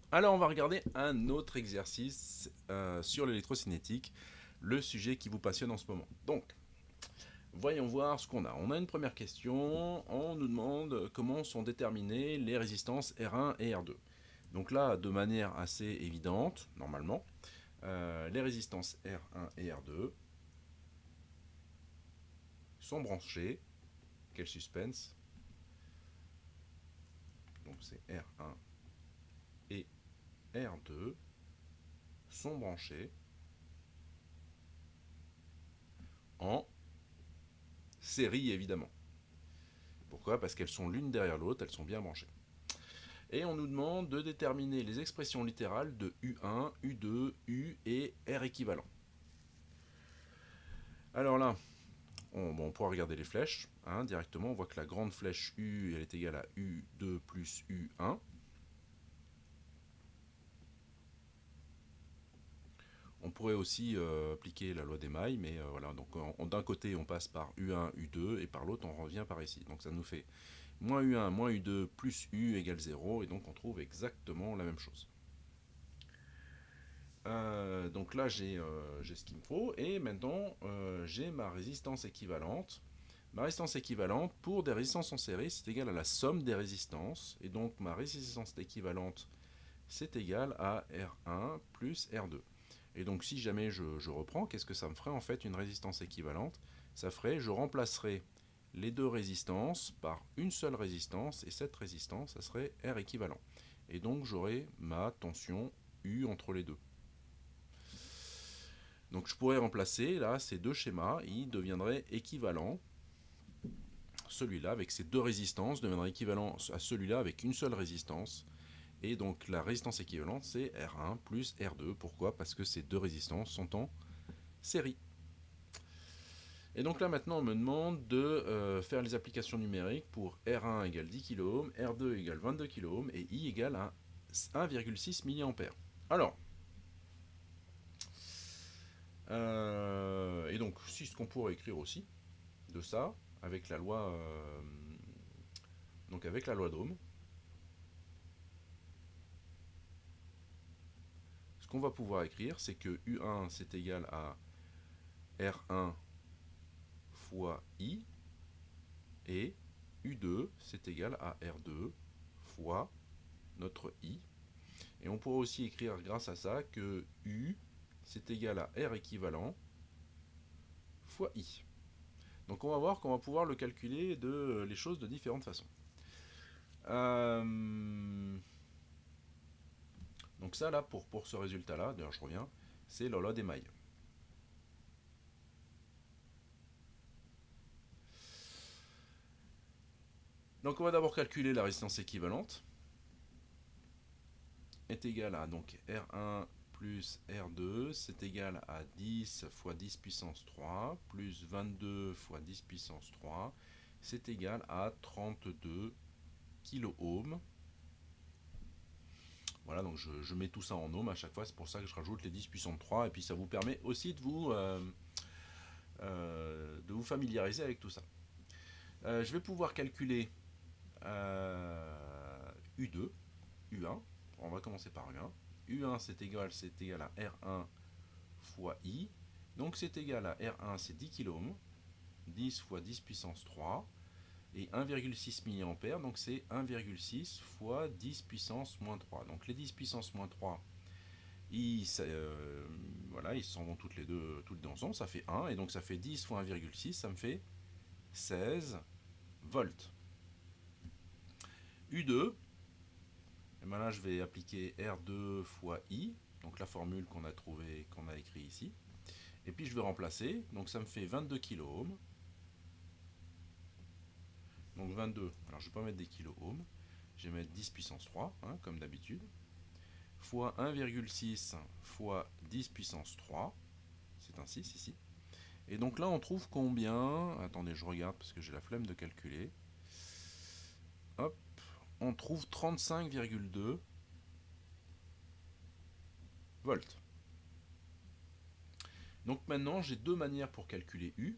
Alors on va regarder un autre exercice sur l'électrocinétique, le sujet qui vous passionne en ce moment. Donc, voyons voir ce qu'on a. On a une première question, on nous demande comment sont déterminées les résistances R1 et R2. Donc là, de manière assez évidente, normalement, les résistances R1 et R2 sont branchées. Quel suspense! Donc c'est R1 et R2 sont branchés en série évidemment. Pourquoi? Parce qu'elles sont l'une derrière l'autre, elles sont bien branchées. Et on nous demande de déterminer les expressions littérales de U1, U2, U et R équivalent. Alors là, on pourra regarder les flèches directement. On voit que la grande flèche U elle est égale à U2 plus U1. On pourrait aussi appliquer la loi des mailles, mais voilà. Donc d'un côté on passe par U1, U2 et par l'autre on revient par ici. Donc ça nous fait moins U1, moins U2 plus U égale 0 et donc on trouve exactement la même chose. Donc là j'ai ce qu'il me faut et maintenant j'ai ma résistance équivalente. Ma résistance équivalente pour des résistances en série c'est égal à la somme des résistances et donc ma résistance équivalente c'est égal à R1 plus R2. Et donc si jamais je reprends, qu'est-ce que ça me ferait en fait une résistance équivalente? Ça ferait, je remplacerai les deux résistances par une seule résistance et cette résistance ça serait R équivalent. Et donc j'aurai ma tension U entre les deux. Donc je pourrais remplacer là ces deux schémas, ils deviendraient équivalents. Celui-là avec ces deux résistances deviendrait équivalent à celui-là avec une seule résistance. Et donc la résistance équivalente c'est R1 plus R2. Pourquoi? Parce que ces deux résistances sont en série. Et donc là maintenant on me demande de faire les applications numériques pour R1 égale 10 kΩ, R2 égale 22 kΩ et I égale à 1,6 mA. Alors, et donc si ce qu'on pourrait écrire aussi de ça avec la loi donc avec la loi d'Ohm, ce qu'on va pouvoir écrire c'est que U1 c'est égal à R1 fois I et U2 c'est égal à R2 fois notre I. Et on pourrait aussi écrire grâce à ça que U c'est égal à R équivalent fois I. Donc on va voir qu'on va pouvoir le calculer les choses de différentes façons. Donc ça là pour ce résultat là, d'ailleurs je reviens, c'est la loi des mailles. Donc on va d'abord calculer la résistance équivalente est égal à donc R1 plus R2, c'est égal à 10 fois 10 puissance 3 plus 22 fois 10 puissance 3, c'est égal à 32 kΩ. Voilà, donc je mets tout ça en ohms à chaque fois, c'est pour ça que je rajoute les 10 puissance 3, et puis ça vous permet aussi de vous familiariser avec tout ça. Je vais pouvoir calculer U2, U1, on va commencer par U1. U1 c'est égal à R1 fois I, donc c'est égal à R1 c'est 10 kΩ, 10 fois 10 puissance 3, et 1,6 mA, donc c'est 1,6 fois 10 puissance moins 3. Donc les 10 puissance moins 3, voilà, ils s'en vont toutes les deux ensemble, ça fait 1, et donc ça fait 10 fois 1,6, ça me fait 16 volts. U2, et ben là je vais appliquer R2 fois I, donc la formule qu'on a trouvée, qu'on a écrit ici, et puis je vais remplacer, donc ça me fait 22 kΩ, donc 22, alors je ne vais pas mettre des kiloohms, je vais mettre 10 puissance 3, comme d'habitude, fois 1,6 fois 10 puissance 3, c'est un 6 ici. Et donc là on trouve combien? Attendez, je regarde parce que j'ai la flemme de calculer. Hop, on trouve 35,2 volts. Donc maintenant j'ai deux manières pour calculer U.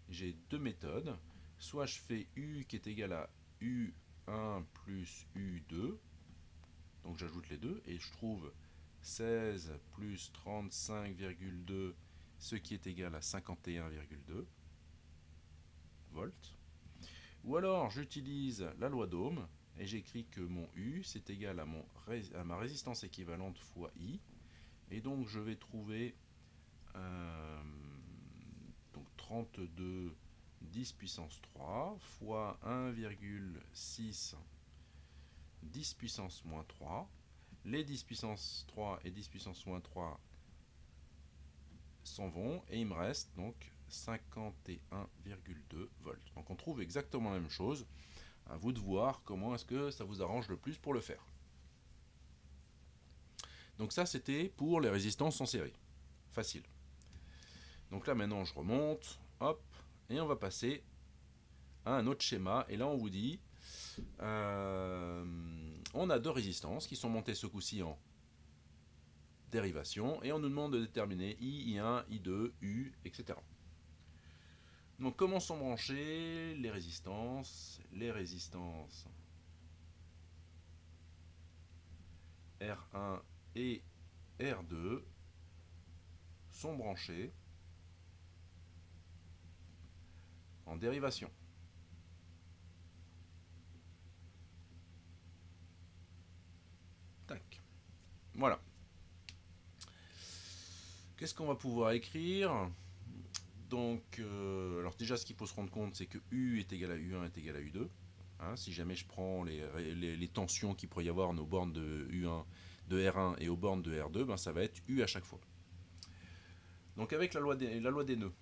J'ai deux méthodes. Soit je fais U qui est égal à U1 plus U2, Donc j'ajoute les deux et je trouve 16 plus 35,2, ce qui est égal à 51,2 volts. Ou alors j'utilise la loi d'Ohm et j'écris que mon U c'est égal à ma résistance équivalente fois I. Et donc je vais trouver donc 32 10 puissance 3 fois 1,6 10 puissance moins 3. Les 10 puissance 3 et 10 puissance moins 3 s'en vont et il me reste donc 51,2 volts. Donc on trouve exactement la même chose. À vous de voir comment est-ce que ça vous arrange le plus pour le faire. Donc ça c'était pour les résistances en série. Facile. Donc là maintenant je remonte, hop, et on va passer à un autre schéma. Et là on vous dit, on a deux résistances qui sont montées ce coup-ci en dérivation. Et on nous demande de déterminer I, I1, I2, U, etc. Donc comment sont branchées les résistances? Les résistances R1 et R2 sont branchées en dérivation. Tac. Voilà. Qu'est-ce qu'on va pouvoir écrire? Donc, alors déjà, ce qu'il faut se rendre compte, c'est que U est égal à U1 est égal à U2. Hein, si jamais je prends les tensions qu'il pourrait y avoir aux bornes de U1, de R1 et aux bornes de R2, ben, ça va être U à chaque fois. Donc avec la loi des nœuds,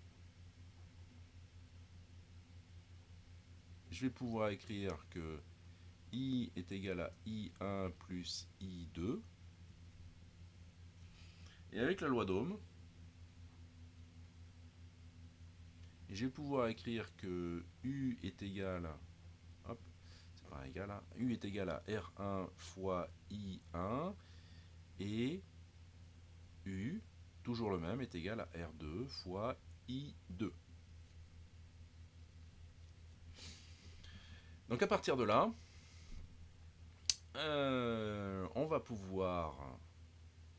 je vais pouvoir écrire que I est égal à I1 plus I2. Et avec la loi d'Ohm, je vais pouvoir écrire que U est égal à, hop, c'est pas égal à, U est égal à R1 fois I1 et U, toujours le même, est égal à R2 fois I2. Donc à partir de là, on va pouvoir,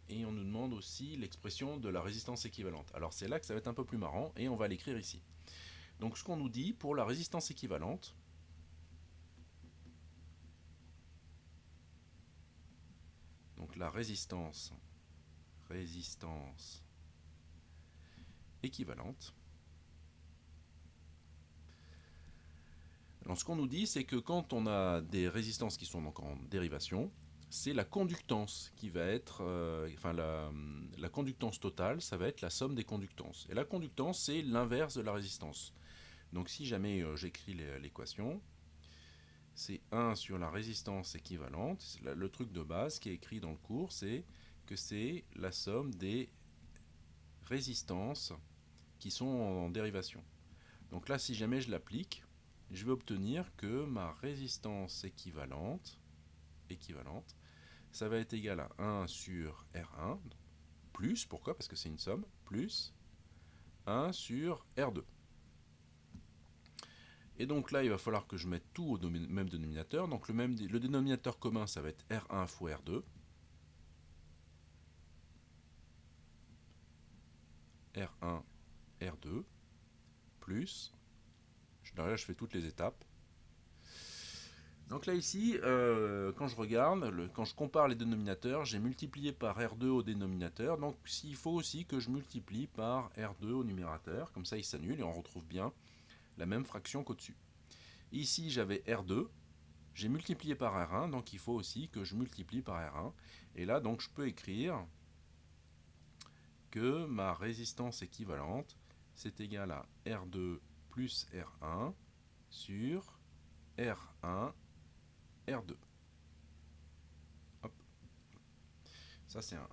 et on nous demande aussi l'expression de la résistance équivalente. Alors c'est là que ça va être un peu plus marrant, et on va l'écrire ici. Donc ce qu'on nous dit pour la résistance équivalente, donc la résistance équivalente. Alors ce qu'on nous dit, c'est que quand on a des résistances qui sont donc en dérivation, c'est la conductance qui va être, la conductance totale, ça va être la somme des conductances. Et la conductance, c'est l'inverse de la résistance. Donc si jamais j'écris l'équation, c'est 1 sur la résistance équivalente. Le truc de base qui est écrit dans le cours, c'est que c'est la somme des résistances qui sont en dérivation. Donc là, si jamais je l'applique, je vais obtenir que ma résistance équivalente, ça va être égal à 1 sur R1, plus, pourquoi? Parce que c'est une somme, plus 1 sur R2. Et donc là, il va falloir que je mette tout au même dénominateur. Donc le dénominateur commun, ça va être R1 fois R2. R1, R2, plus, là je fais toutes les étapes. Donc là ici, quand je regarde, quand je compare les dénominateurs, j'ai multiplié par R2 au dénominateur. Donc il faut aussi que je multiplie par R2 au numérateur. Comme ça, il s'annule et on retrouve bien la même fraction qu'au-dessus. Ici, j'avais R2. J'ai multiplié par R1, donc il faut aussi que je multiplie par R1. Et là, donc, je peux écrire que ma résistance équivalente, c'est égal à R2 plus R1 sur R1, R2. Hop. Ça, c'est un 1.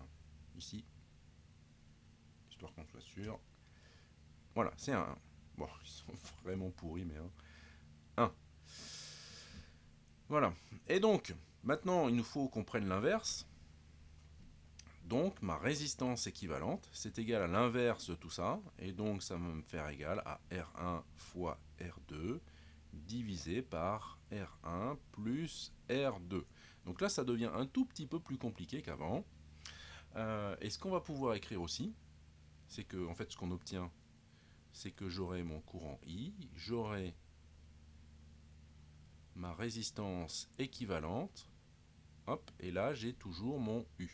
Ici, histoire qu'on soit sûr. Voilà, c'est un 1. Bon, ils sont vraiment pourris, mais 1. Voilà. Et donc, maintenant, il nous faut qu'on prenne l'inverse. Donc, ma résistance équivalente, c'est égal à l'inverse de tout ça. Et donc, ça va me faire égal à R1 fois R2 divisé par R1 plus R2. Donc là, ça devient un tout petit peu plus compliqué qu'avant. Et ce qu'on va pouvoir écrire aussi, c'est que en fait, ce qu'on obtient, c'est que j'aurai mon courant I, j'aurai ma résistance équivalente, hop, et là, j'ai toujours mon U.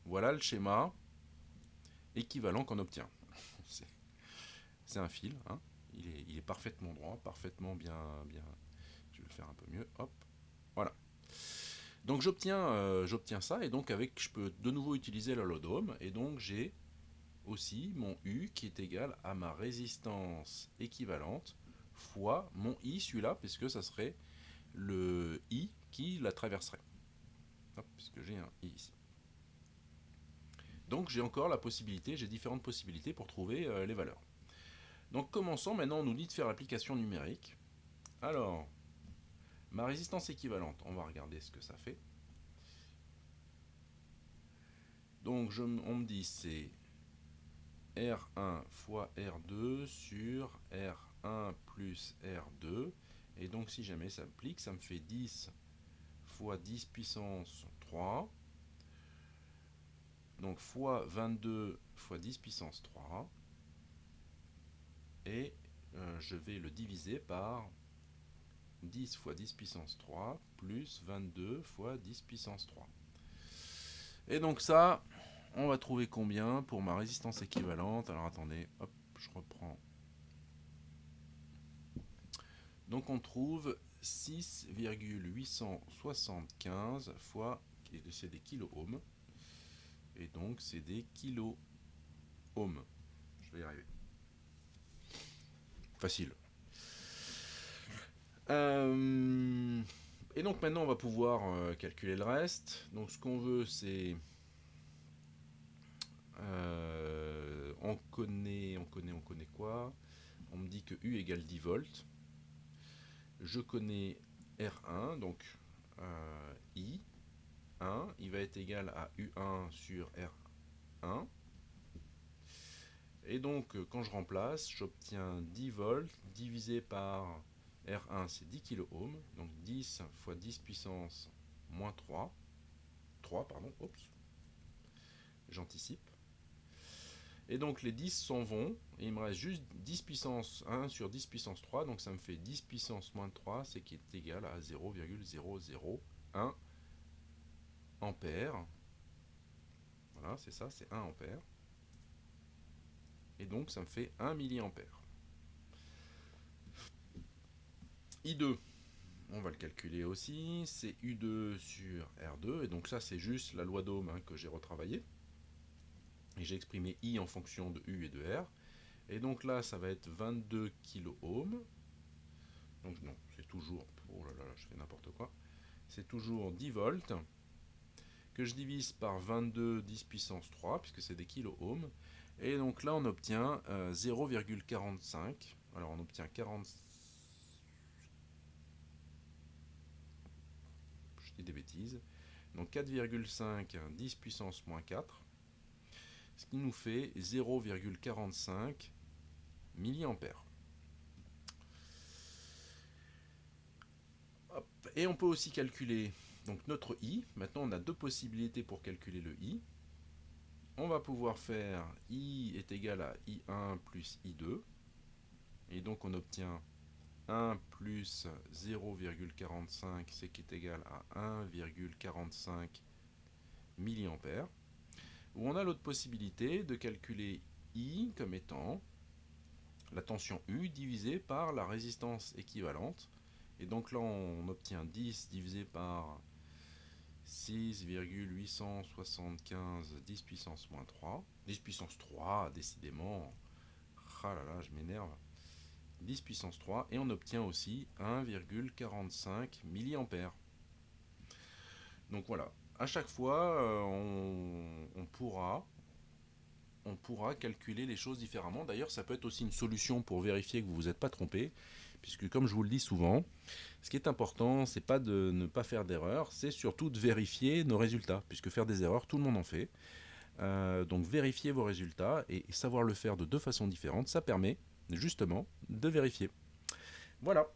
Voilà le schéma équivalent qu'on obtient. C'est un fil, hein. Il est parfaitement droit, parfaitement bien. Je vais le faire un peu mieux, hop, voilà. Donc j'obtiens ça, et donc je peux de nouveau utiliser l'holodome, et donc j'ai aussi mon U qui est égal à ma résistance équivalente fois mon I, celui-là, puisque ça serait le I qui la traverserait. Hop, puisque j'ai un I ici. Donc j'ai encore la possibilité, j'ai différentes possibilités pour trouver les valeurs. Donc commençons, maintenant on nous dit de faire l'application numérique. Alors, ma résistance équivalente, on va regarder ce que ça fait. Donc on me dit c'est R1 fois R2 sur R1 plus R2. Et donc si jamais ça applique, ça me fait 10 fois 10 puissance 3. Donc fois 22 fois 10 puissance 3. Et je vais le diviser par 10 fois 10 puissance 3 plus 22 fois 10 puissance 3. Et donc ça, on va trouver combien pour ma résistance équivalente. Alors attendez, hop, je reprends. Donc on trouve 6,875 fois, c'est des kilo-ohms. Et donc c'est des kilo-ohms. Je vais y arriver. Facile. Et donc maintenant on va pouvoir calculer le reste. Donc ce qu'on veut c'est... on connaît quoi? On me dit que U égale 10 volts. Je connais R1, donc I1, il va être égal à U1 sur R1. Et donc quand je remplace, j'obtiens 10 volts divisé par R1, c'est 10 kilo ohms, donc 10 fois 10 puissance moins 3, pardon, oups, j'anticipe. Et donc les 10 s'en vont, et il me reste juste 10 puissance 1 sur 10 puissance 3, donc ça me fait 10 puissance moins 3, c'est qui est égal à 0,001 ampère. Voilà, c'est ça, c'est 1 ampère. Et donc ça me fait 1 milliampère. I2, on va le calculer aussi, c'est U2 sur R2, et donc ça c'est juste la loi d'Ohm que j'ai retravaillé. Et j'ai exprimé I en fonction de U et de R. Et donc là, ça va être 22 kilo ohms. Donc non, c'est toujours... Oh là là, je fais n'importe quoi. C'est toujours 10 volts que je divise par 22 10 puissance 3, puisque c'est des kilo ohms. Et donc là, on obtient 0,45. Alors on obtient 40... Je dis des bêtises. Donc 4,5 10 puissance moins 4. Ce qui nous fait 0,45 milliampères. Et on peut aussi calculer donc notre I. Maintenant, on a deux possibilités pour calculer le I. On va pouvoir faire I est égal à I1 plus I2. Et donc, on obtient 1 plus 0,45, c'est qui est égal à 1,45 milliampères. Ou on a l'autre possibilité de calculer I comme étant la tension U divisée par la résistance équivalente. Et donc là, on obtient 10 divisé par 6,875 10 puissance moins 3. 10 puissance 3, décidément. Ah là là, je m'énerve. 10 puissance 3. Et on obtient aussi 1,45 milliampères. Donc voilà. À chaque fois, on pourra calculer les choses différemment. D'ailleurs, ça peut être aussi une solution pour vérifier que vous ne vous êtes pas trompé. Puisque comme je vous le dis souvent, ce qui est important, c'est pas de ne pas faire d'erreurs, c'est surtout de vérifier nos résultats, puisque faire des erreurs, tout le monde en fait. Donc vérifier vos résultats et savoir le faire de deux façons différentes, ça permet justement de vérifier. Voilà.